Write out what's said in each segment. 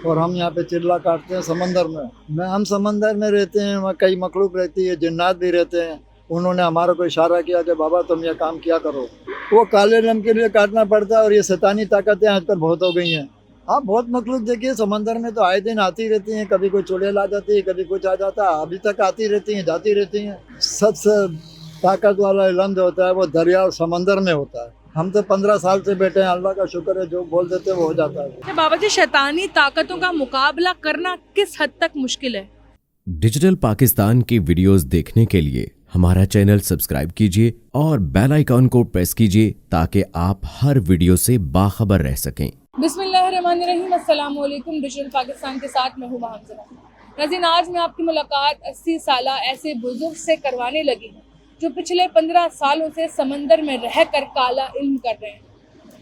और हम यहाँ पे चिल्ला काटते हैं समंदर में। हम समंदर में रहते हैं, वहाँ कई मखलूक रहती है, जिन्नात भी रहते हैं। उन्होंने हमारे को इशारा किया कि बाबा तुम ये काम किया करो। वो काले रंग के लिए काटना पड़ता है, और ये शैतानी ताकतें आजकल बहुत हो गई हैं। हाँ, बहुत मखलूक देखिए समंदर में तो आए दिन आती रहती हैं, कभी कोई चुड़ैल आ जाती है, कभी कुछ आ जाता है, अभी तक आती रहती हैं, जाती रहती हैं। सबसे ताकत वाला इल्म जो होता है वो दरिया और समंदर में होता है। हम तो 15 साल से बैठे हैं, अल्लाह का शुक्र है, जो बोल देते हैं वो हो जाता है। अच्छा बाबा जी, शैतानी ताकतों का मुकाबला करना किस हद तक मुश्किल है? डिजिटल पाकिस्तान की वीडियोस देखने के लिए हमारा चैनल सब्सक्राइब कीजिए और बेल आइकॉन को प्रेस कीजिए ताकि आप हर वीडियो से बाखबर रह सकें। बिस्मिल्लाहिर्रहमानिर्रहीम, अस्सलाम वालेकुम। डिजिटल पाकिस्तान के साथ मैं हूँ हमज़रा। नाज़रीन, आज मैं आपकी मुलाकात 80 साल ऐसे बुजुर्ग से करवाने लगी हूँ जो पिछले 15 सालों से समंदर में रहकर काला इल्म कर रहे हैं,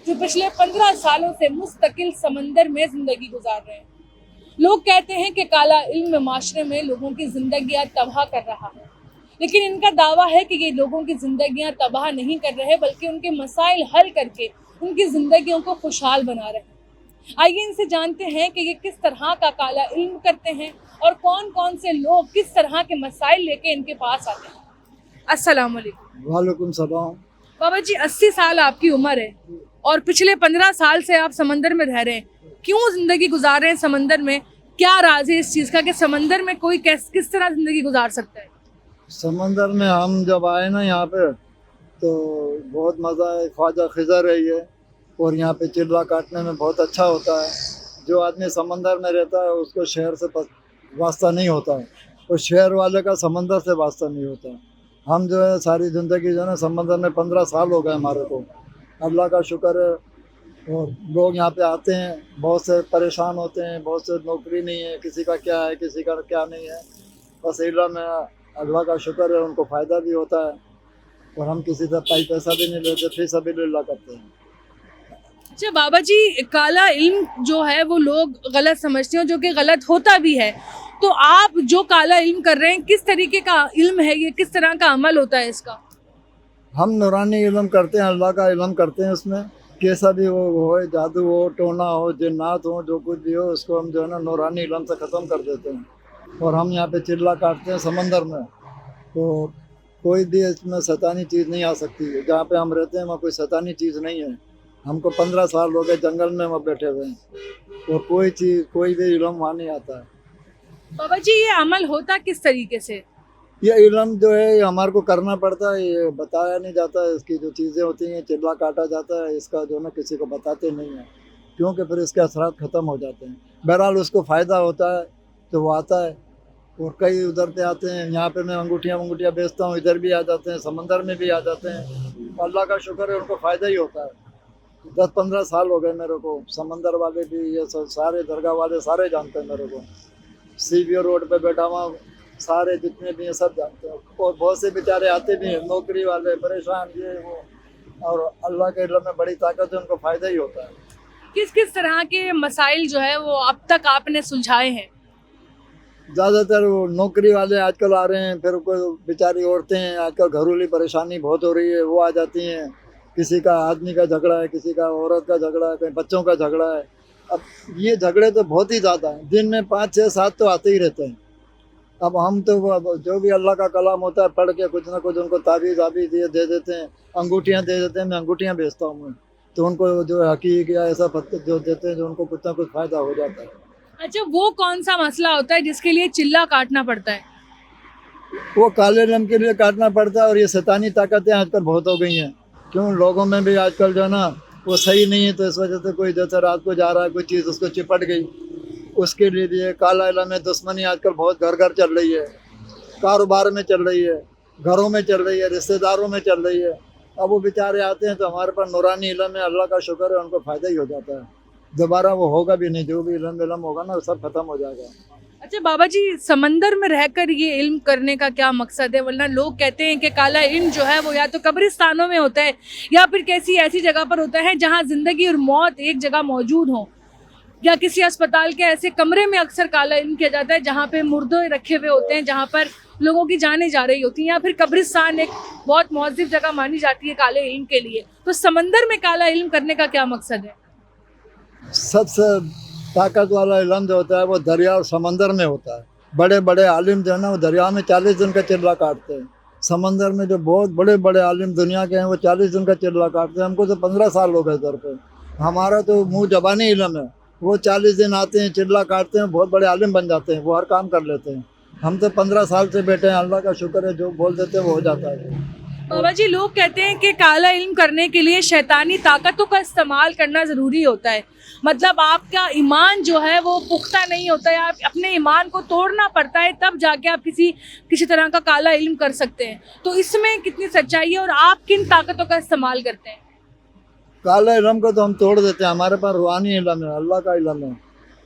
जो पिछले 15 सालों से मुस्तकिल समंदर में ज़िंदगी गुजार रहे हैं। लोग कहते हैं कि काला इल्म माशरे में लोगों की ज़िंदगियाँ तबाह कर रहा है, लेकिन इनका दावा है कि ये लोगों की ज़िंदगियाँ तबाह नहीं कर रहे, बल्कि उनके मसाइल हल करके उनकी ज़िंदगियों को खुशहाल बना रहे हैं। आइए इनसे जानते हैं कि ये किस तरह का काला इल्म करते हैं और कौन कौन से लोग किस तरह के मसाइल लेके इनके पास आते हैं। अस्सलाम वालेकुम। वालेकुम सलाम। बाबा जी, 80 साल आपकी उम्र है और पिछले 15 साल से आप समंदर में रह रहे हैं। क्यों ज़िंदगी गुजार रहे हैं समंदर में? क्या राज है इस चीज़ का कि समंदर में कोई किस तरह ज़िंदगी गुजार सकता है? समंदर में हम जब आए ना यहाँ पे तो बहुत मज़ा है। ख्वाजा खिज़र है ये, और यहाँ पे चिल्ला काटने में बहुत अच्छा होता है। जो आदमी समंदर में रहता है उसको शहर से वास्ता नहीं होता है, और शहर वाले का समंदर से वास्ता नहीं होता है। हम जो है सारी ज़िंदगी जो है ना समंदर में 15 साल हो गए हमारे को, अल्लाह का शुक्र है। और लोग यहाँ पे आते हैं, बहुत से परेशान होते हैं, बहुत से नौकरी नहीं है, किसी का क्या है, किसी का क्या नहीं है। बस इल्म है, अल्लाह का शुक्र है, उनको फ़ायदा भी होता है, और हम किसी से पैसा भी नहीं लेते, फी सबिलिल्लाह करते हैं। अच्छा बाबा जी, काला इल्म जो है वो लोग गलत समझते हैं, जो कि गलत होता भी है। तो आप जो काला इल्म कर रहे हैं, किस तरीके का इल्म है ये? किस तरह का अमल होता है इसका? हम नूरानी इल्म करते हैं, अल्लाह का इल्म करते हैं। उसमें कैसा भी हो, जादू हो, टोना हो, जिन्नात हो, जो कुछ भी हो, उसको हम जो है ना नूरानी इल्म से ख़त्म कर देते हैं। और हम यहाँ पे चिल्ला काटते हैं समंदर में, तो कोई भी इसमें शैतानी चीज़ नहीं आ सकती है। जहाँ पे हम रहते हैं वहाँ कोई शैतानी चीज़ नहीं है। हमको 15 साल हो गए जंगल में वहाँ बैठे हुए हैं, और कोई चीज़ कोई भी इल्म वहाँ नहीं आता है। बाबा जी, ये अमल होता किस तरीके से? ये इल्म जो है ये हमारे को करना पड़ता है, ये बताया नहीं जाता है। इसकी जो चीज़ें होती हैं, चिल्ला काटा जाता है, इसका जो ना किसी को बताते नहीं हैं, क्योंकि फिर इसके असरात ख़त्म हो जाते हैं। बहरहाल उसको फ़ायदा होता है तो वो आता है, और कई उधर पे आते हैं। यहाँ पे मैं अंगूठियाँ बेचता हूँ, इधर भी आ जाते हैं, समंदर में भी आ जाते हैं। अल्लाह का शुक्र है, उनको फ़ायदा ही होता है। 10-15 साल हो गए मेरे को। समंदर वाले भी, ये सब सारे दरगाह वाले सारे जानते हैं मेरे को। CBO रोड पे बैठा हुआ, सारे जितने भी हैं सब जानते हैं। और बहुत से बेचारे आते भी हैं, नौकरी वाले, परेशान, ये वो, और अल्लाह के इल्म में बड़ी ताकत है, उनको फ़ायदा ही होता है। किस किस तरह के मसाइल जो है वो अब तक आपने सुलझाए हैं? ज़्यादातर वो नौकरी वाले आजकल आ रहे हैं, फिर कोई बेचारी औरतें हैं, आजकल घरेलू परेशानी बहुत हो रही है, वो आ जाती हैं। किसी का आदमी का झगड़ा है, किसी का औरत का झगड़ा है, कहीं बच्चों का झगड़ा है। अब ये झगड़े तो बहुत ही ज़्यादा हैं, दिन में 5, 6, 7 तो आते ही रहते हैं। अब हम तो वो जो भी अल्लाह का कलाम होता है पढ़ के कुछ ना कुछ उनको ताबीज़ दे देते हैं, अंगूठियाँ दे देते हैं। मैं अंगूठियाँ बेचता हूँ मैं, तो उनको जो हकीक या ऐसा पत्थर जो देते हैं, जो उनको कुछ ना कुछ फ़ायदा हो जाता है। अच्छा, वो कौन सा मसला होता है जिसके लिए चिल्ला काटना पड़ता है? वो काले रंग के लिए काटना पड़ता है, और ये शैतानी ताकतें आजकल बहुत हो गई हैं। क्यों, लोगों में भी आजकल जो है ना वो सही नहीं है, तो इस वजह से कोई जैसे रात को जा रहा है, कोई चीज़ उसको चिपट गई, उसके लिए भी काला इल्म में दुश्मनी आजकल बहुत घर घर चल रही है। कारोबार में चल रही है, घरों में चल रही है, रिश्तेदारों में चल रही है। अब वो बेचारे आते हैं तो हमारे पास नूरानी इल्म है, अल्लाह का शुक्र है, उनको फ़ायदा ही हो जाता है। दोबारा वो होगा भी नहीं, जो भी इल्म होगा ना वो सब खत्म हो जाएगा। अच्छा बाबा जी, समंदर में रहकर ये इल्म करने का क्या मकसद है? वरना लोग कहते हैं कि काला इल्म जो है वो या तो कब्रिस्तानों में होता है या फिर किसी ऐसी जगह पर होता है जहाँ ज़िंदगी और मौत एक जगह मौजूद हो, या किसी अस्पताल के ऐसे कमरे में अक्सर काला इल्म किया जाता है जहाँ पे मुर्दे रखे हुए होते हैं, जहाँ पर लोगों की जानें जा रही होती हैं, या फिर कब्रिस्तान एक बहुत मुअज़्ज़िब जगह मानी जाती है काले इल्म के लिए। तो समंदर में काला इल्म करने का क्या मकसद है? सबसे ताकत वाला इल्म जो होता है वो दरिया और समंदर में होता है। बड़े बड़े आलिम जो है ना वो दरिया में 40 दिन का चिल्ला काटते हैं। समंदर में जो बहुत बड़े बड़े आलिम दुनिया के हैं वो 40 दिन का चिल्ला काटते हैं। हमको तो 15 साल हो गए इधर पे। हमारा तो मुँह जबानी इल्म है। वो 40 दिन आते हैं, चिल्ला काटते हैं, बहुत बड़े आलिम बन जाते हैं, वो हर काम कर लेते हैं। हम तो 15 साल से बैठे हैं, अल्लाह का शुक्र है, जो बोल देते हैं वो हो जाता है। बाबा जी, लोग कहते हैं कि काला इल्म करने के लिए शैतानी ताकतों का इस्तेमाल करना ज़रूरी होता है। मतलब आपका ईमान जो है वो पुख्ता नहीं होता है, आप अपने ईमान को तोड़ना पड़ता है, तब जाके आप किसी तरह का काला इल्म कर सकते हैं। तो इसमें कितनी सच्चाई है और आप किन ताकतों का इस्तेमाल करते हैं? काला इल्म को तो हम तोड़ देते हैं। हमारे पास रूहानी इल्म है, अल्लाह का इल्म है,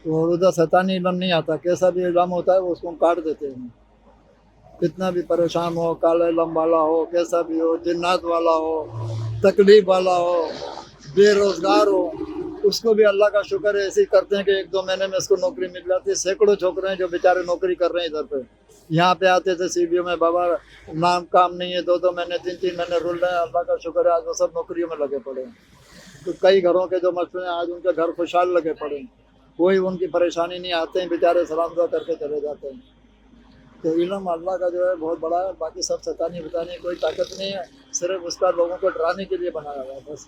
और उधर शैतानी इल्म नहीं आता। कैसा भी इल्म होता है वो उसको हम काट देते हैं। कितना भी परेशान हो, काला इल्म वाला हो, कैसा भी हो, जिन्नात वाला हो, तकलीफ वाला हो, बेरोजगार हो, उसको भी अल्लाह का शुक्र है ऐसे ही करते हैं कि 1-2 महीने में इसको नौकरी मिल जाती है। सैकड़ों छोकरे हैं जो बेचारे नौकरी कर रहे हैं इधर पे। यहाँ पे आते थे सीबीओ में, बाबा नाम काम नहीं है, 2-2 महीने 3-3 महीने रुल रहे हैं। अल्लाह का शुक्र है आज वो सब नौकरियों में लगे पड़े हैं। तो कई घरों के जो मसले हैं आज उनके घर खुशहाल लगे पड़े हैं, कोई उनकी परेशानी नहीं, आते हैं बेचारे सलाम दुआ करके चले जाते हैं। तो इल्म अल्लाह का जो है बहुत बड़ा है, बाकी सब शैतानी बतानी कोई ताकत नहीं है, सिर्फ उसका लोगों को डराने के लिए बनाया हुआ है बस।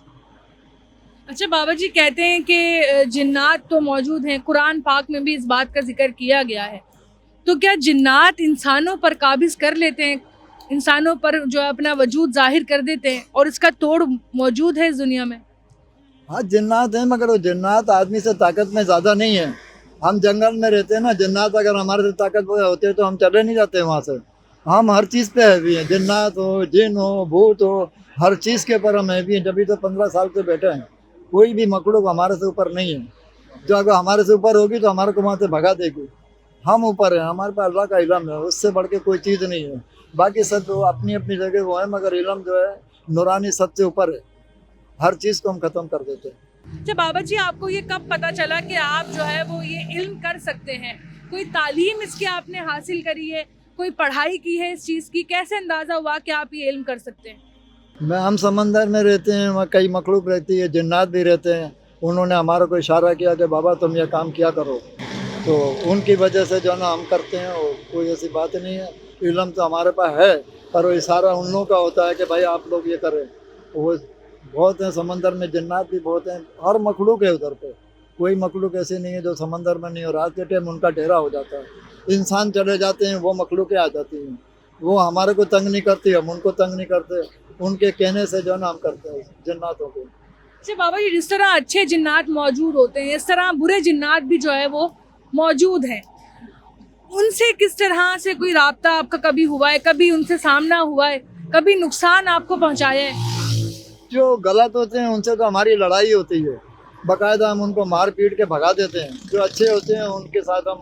अच्छा बाबा जी, कहते हैं कि जिन्नात तो मौजूद हैं, कुरान पाक में भी इस बात का जिक्र किया गया है। तो क्या जिन्नात इंसानों पर काबिज कर लेते हैं, इंसानों पर जो है अपना वजूद जाहिर कर देते हैं और इसका तोड़ मौजूद है इस दुनिया में? हाँ जिन्नात है, मगर वो जिन्नात आदमी से ताकत में ज़्यादा नहीं है। हम जंगल में रहते हैं ना, जिन्नात अगर हमारे से ताकतवर होते तो हम चले नहीं जाते वहाँ से। हम हर चीज़ पे हैवी हैं, जिन्नात हो, जिन हो, भूत हो, हर चीज़ के ऊपर हम हैवी हैं। जभी तो 15 साल से बैठे हैं। कोई भी मखलूक हमारे से ऊपर नहीं है। जो अगर हमारे से ऊपर होगी तो हमारे को वहाँ से भगा देगी। हम ऊपर हैं, हमारे पास अल्लाह का इल्म है, उससे बढ़ के कोई चीज़ नहीं है। बाकी सब तो अपनी अपनी जगह वो है, मगर इल्म जो है नूरानी सबसे ऊपर है। हर चीज़ को हम ख़त्म कर देते हैं। अच्छा बाबा जी, आपको ये कब पता चला कि आप जो है वो ये इल्म कर सकते हैं? कोई तालीम इसकी आपने हासिल करी है, कोई पढ़ाई की है इस चीज़ की? कैसे अंदाज़ा हुआ कि आप ये इल्म कर सकते हैं? हम समंदर में रहते हैं, वहाँ कई मखलूक रहती है, जिन्नात भी रहते हैं। उन्होंने हमारे को इशारा किया कि बाबा तुम ये काम किया करो, तो उनकी वजह से जो है ना हम करते हैं। और कोई ऐसी बात नहीं है, इल्म तो हमारे पास है, पर वो इशारा उन लोगों का होता है कि भाई आप लोग ये करें। वो बहुत हैं समंदर में, जिन्नात भी बहुत हैं, हर मखलूक है उधर पे। कोई मखलूक ऐसे नहीं है जो समंदर में नहीं हो। रात के टाइम उनका डेरा हो जाता है। इंसान चले जाते हैं, वो मखलूकें आ जाती हैं। वो हमारे को तंग नहीं करती, हम उनको तंग नहीं करते। उनके कहने से जो है ना हम करते हैं जिन्नातों को। अच्छा बाबा जी, जिस तरह अच्छे जिन्नात मौजूद होते हैं, इस तरह बुरे जिन्नात भी जो है वो मौजूद हैं। उनसे किस तरह से कोई राब्ता आपका कभी हुआ है? कभी उनसे सामना हुआ है? कभी नुकसान आपको पहुंचाया है? जो गलत होते हैं उनसे तो हमारी लड़ाई होती है, बाकायदा हम उनको मार पीट के भगा देते हैं। जो अच्छे होते हैं उनके साथ हम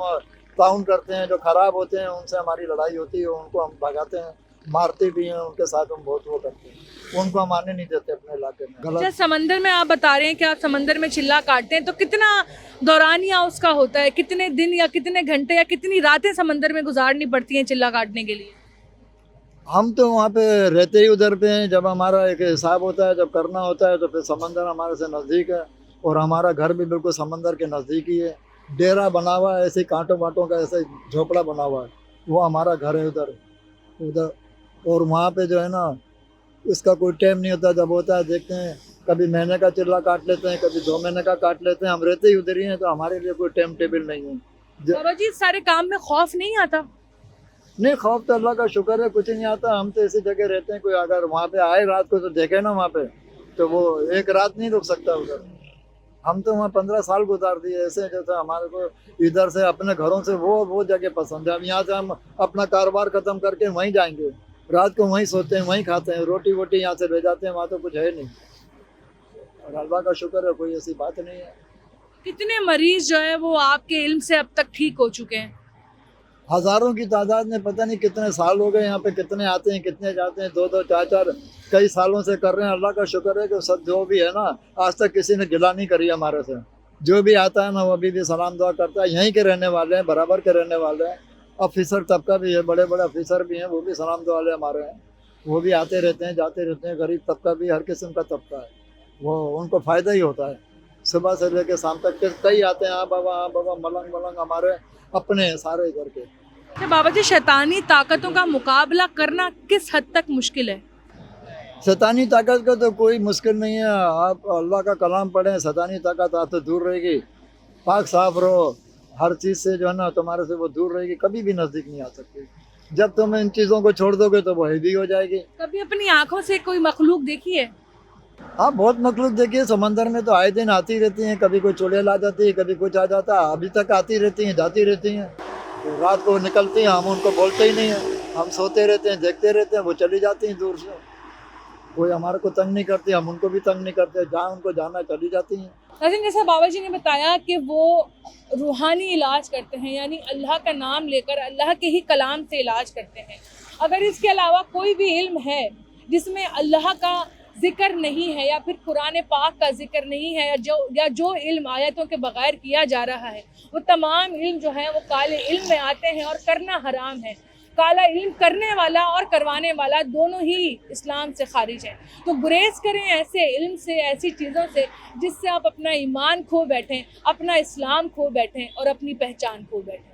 ताउन करते हैं, जो खराब होते हैं उनसे हमारी लड़ाई होती है, उनको हम भगाते हैं, मारते भी हैं, उनके साथ हम बहुत वो करते हैं। उनको हम आने नहीं देते अपने इलाके में। अच्छा, गलत समंदर में आप बता रहे हैं कि आप समंदर में चिल्ला काटते हैं, तो कितना दौरानिया उसका होता है? कितने दिन या कितने घंटे या कितनी रातें समंदर में गुजारनी पड़ती हैं चिल्ला काटने के लिए? हम तो वहाँ पे रहते ही उधर पे हैं। जब हमारा एक हिसाब होता है, जब करना होता है, तो फिर समंदर हमारे से नज़दीक है और हमारा घर भी बिल्कुल समंदर के नज़दीक ही है। डेरा बना हुआ है, ऐसे कांटों वाटों का ऐसे झोपड़ा बना हुआ है, वो हमारा घर है उधर उधर। और वहाँ पे जो है ना इसका कोई टाइम नहीं होता। जब होता है देखते हैं, कभी महीने का चिल्ला काट लेते हैं, कभी 2 महीने का काट लेते हैं। हम रहते ही उधर ही हैं, तो हमारे लिए कोई टाइम टेबल नहीं है। बाबा जी, इस सारे काम में खौफ नहीं आता? नहीं, खौफ तो अल्लाह का शुक्र है कुछ नहीं आता। हम तो ऐसी जगह रहते हैं, कोई अगर वहाँ पे आए रात को तो देखे ना वहाँ पे, तो वो एक रात नहीं रुक सकता उधर। हम तो वहाँ 15 साल गुजार दिए ऐसे, जैसे हमारे को इधर से अपने घरों से वो जगह पसंद है। अब यहाँ से हम अपना कारोबार ख़त्म करके वहीं जाएंगे, रात को वहीं सोते हैं, वहीं खाते हैं, रोटी वोटी यहाँ से ले जाते हैं। वहाँ तो कुछ है नहीं, और अल्लाह का शुक्र है कोई ऐसी बात नहीं है। कितने मरीज जो है वो आपके इल्म से अब तक ठीक हो चुके हैं? हज़ारों की तादाद में, पता नहीं कितने साल हो गए यहाँ पे, कितने आते हैं कितने जाते हैं, 2-2 4-4 कई सालों से कर रहे हैं। अल्लाह का शुक्र है कि सब जो भी है ना, आज तक किसी ने गिला नहीं करी हमारे से। जो भी आता है ना वो अभी भी सलाम दुआ करता है। यहीं के रहने वाले हैं, बराबर के रहने वाले हैं। ऑफिसर तबका भी है, बड़े बड़े ऑफिसर भी हैं, वो भी सलाम दुआ वाले हमारे हैं। वो भी आते रहते हैं जाते रहते हैं। गरीब तबका भी, हर किस्म का तबका है, वो उनको फ़ायदा ही होता है। सुबह से लेकर शाम तक के कई आते हैं, हाँ बाबा मलंग मलंग हमारे अपने हैं सारे इधर के। अच्छा बाबा जी, शैतानी ताकतों का मुकाबला करना किस हद तक मुश्किल है? शैतानी ताकत का तो कोई मुश्किल नहीं है, आप अल्लाह का कलाम पढ़ें, शैतानी ताकत आपसे दूर रहेगी। पाक साफ रहो, हर चीज़ से जो है ना तुम्हारे से वो दूर रहेगी, कभी भी नज़दीक नहीं आ सकती। जब तुम इन चीज़ों को छोड़ दोगे तो वो हैवी हो जाएगी। कभी अपनी आंखों से कोई मखलूक देखी है? हाँ बहुत मखलूक देखिए, समंदर में तो आए दिन आती रहती हैं, कभी कोई चुड़ैल आ जाती है, कभी कुछ आ जाता है, अभी तक आती रहती हैं, जाती रहती हैं। तो रात को निकलती हैं, हम उनको बोलते ही नहीं हैं, हम सोते रहते हैं, देखते रहते हैं, वो चली जाती हैं दूर से। कोई हमारे को तंग नहीं करती, हम उनको भी तंग नहीं करते, जहाँ उनको जाना चली जाती हैं। नाज़रीन, जैसा बाबा जी ने बताया कि वो रूहानी इलाज करते हैं, यानी अल्लाह का नाम लेकर अल्लाह के ही कलाम से इलाज करते हैं। अगर इसके अलावा कोई भी इल्म है जिसमें अल्लाह का जिक्र नहीं है या फिर कुरान पाक का जिक्र नहीं है या जो इल्म आयतों के बगैर किया जा रहा है, वो तमाम इल्म जो है वो काले इल्म में आते हैं और करना हराम है। काला इल्म करने वाला और करवाने वाला दोनों ही इस्लाम से खारिज है। तो गुरेज करें ऐसे इल्म से, ऐसी चीज़ों से जिससे आप अपना ईमान खो बैठें, अपना इस्लाम खो बैठें और अपनी पहचान खो बैठें।